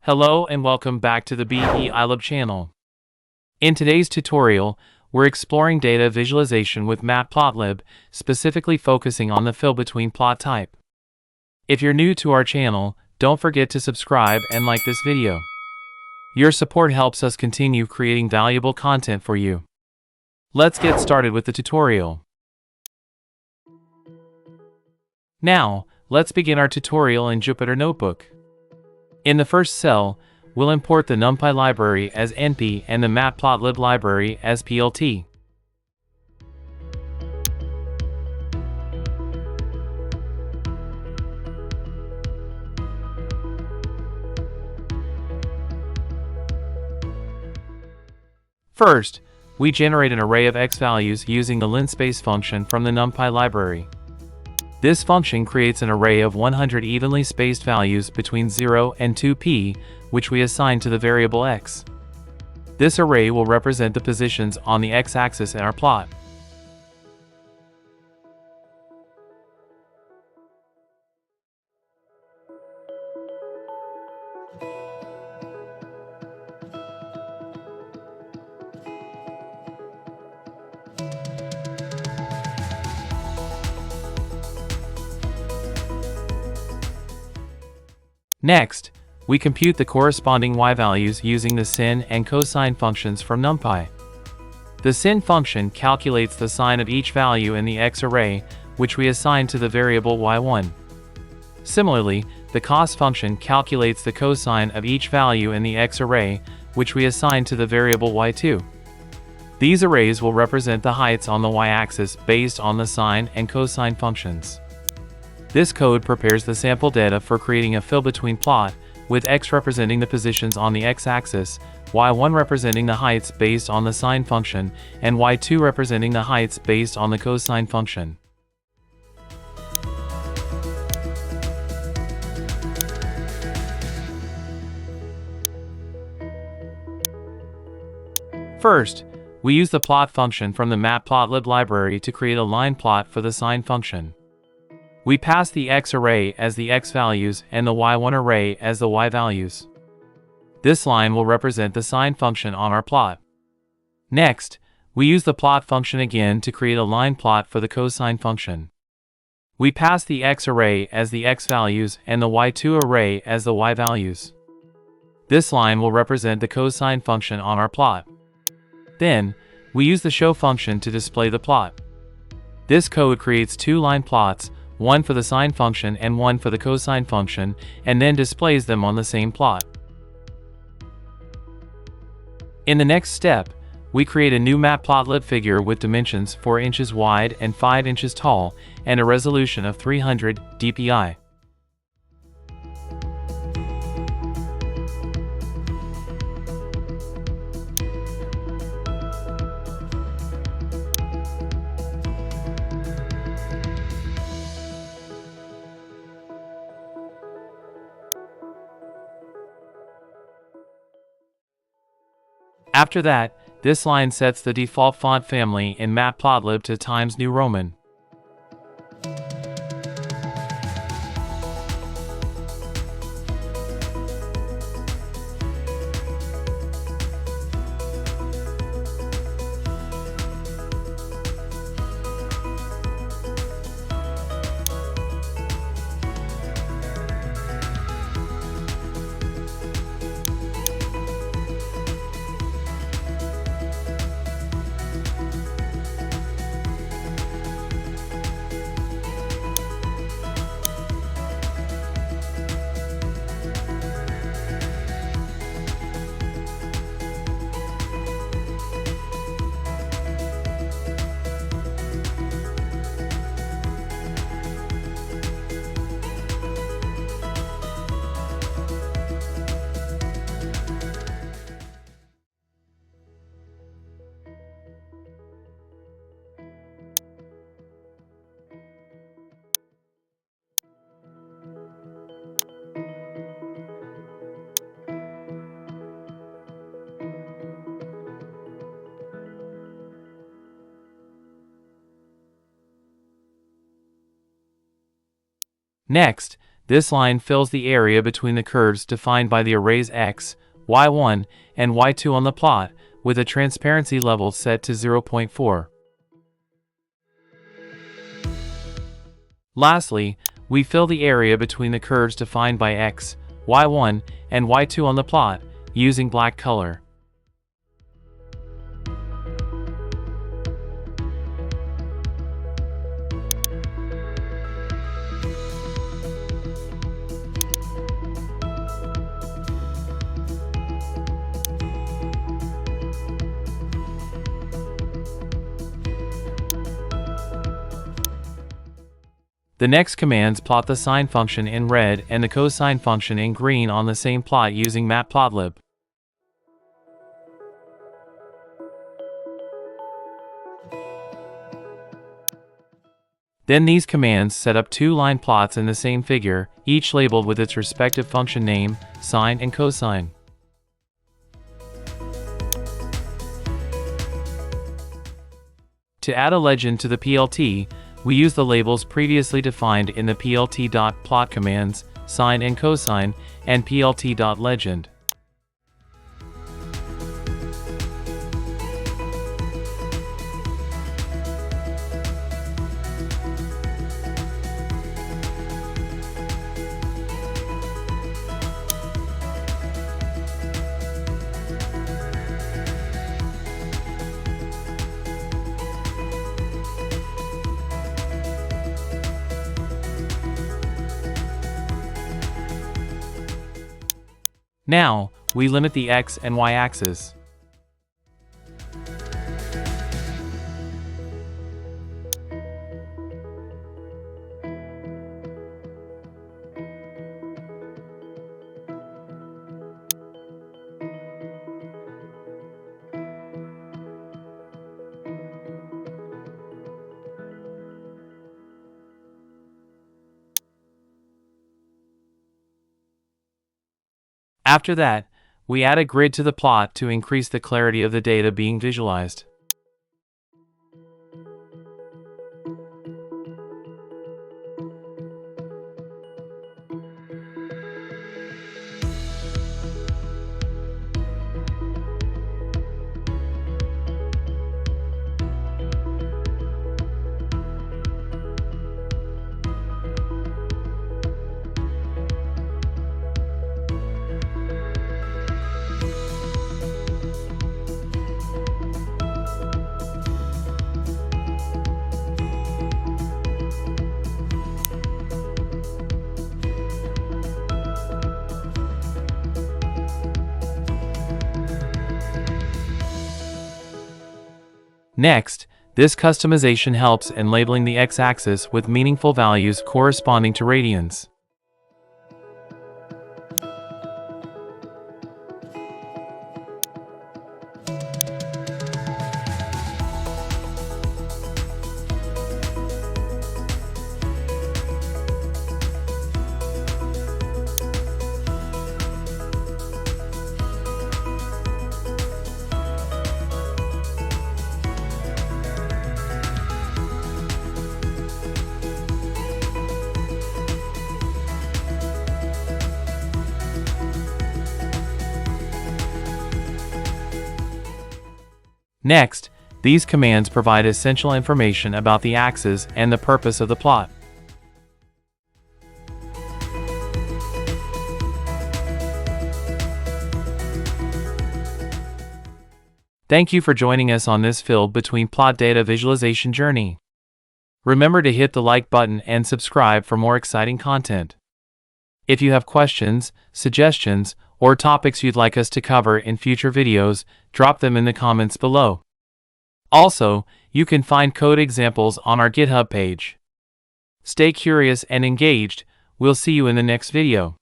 Hello and welcome back to the Untitled channel. In today's tutorial, we're exploring data visualization with Matplotlib, specifically focusing on the fill-between plot type. If you're new to our channel, don't forget to subscribe and like this video. Your support helps us continue creating valuable content for you. Let's get started with the tutorial. Now, let's begin our tutorial in Jupyter Notebook. In the first cell, we'll import the NumPy library as NP and the Matplotlib library as PLT. First, we generate an array of x values using the linspace function from the NumPy library. This function creates an array of 100 evenly spaced values between 0 and 2p, which we assign to the variable x. This array will represent the positions on the x-axis in our plot. Next, we compute the corresponding y values using the sin and cosine functions from NumPy. The sin function calculates the sign of each value in the x array, which we assign to the variable y1. Similarly, the cos function calculates the cosine of each value in the x array, which we assign to the variable y2. These arrays will represent the heights on the y-axis based on the sine and cosine functions. This code prepares the sample data for creating a fill-between plot, with x representing the positions on the x-axis, y1 representing the heights based on the sine function, and y2 representing the heights based on the cosine function. First, we use the plot function from the Matplotlib library to create a line plot for the sine function. We pass the x array as the x values and the y1 array as the y values. This line will represent the sine function on our plot. Next, we use the plot function again to create a line plot for the cosine function. We pass the x array as the x values and the y2 array as the y values. This line will represent the cosine function on our plot. Then, we use the show function to display the plot. This code creates two line plots, one for the sine function and one for the cosine function, and then displays them on the same plot. In the next step, we create a new Matplotlib figure with dimensions 4 inches wide and 5 inches tall, and a resolution of 300 dpi. After that, this line sets the default font family in Matplotlib to Times New Roman. Next, This line fills the area between the curves defined by the arrays x, y1, and y2 on the plot, with a transparency level set to 0.4. Lastly, we fill the area between the curves defined by x, y1, and y2 on the plot, using black color. The next commands plot the sine function in red and the cosine function in green on the same plot using Matplotlib. Then these commands set up two line plots in the same figure, each labeled with its respective function name, sine and cosine. To add a legend to the PLT, we use the labels previously defined in the plt.plot commands, sine and cosine, and plt.legend. Now, we limit the x and y axes. After that, we add a grid to the plot to increase the clarity of the data being visualized. Next, this customization helps in labeling the x-axis with meaningful values corresponding to radians. Next, these commands provide essential information about the axes and the purpose of the plot. Thank you for joining us on this filled between plot data visualization journey. Remember to hit the like button and subscribe for more exciting content. If you have questions, suggestions, or topics you'd like us to cover in future videos, drop them in the comments below. Also, you can find code examples on our GitHub page. Stay curious and engaged. We'll see you in the next video.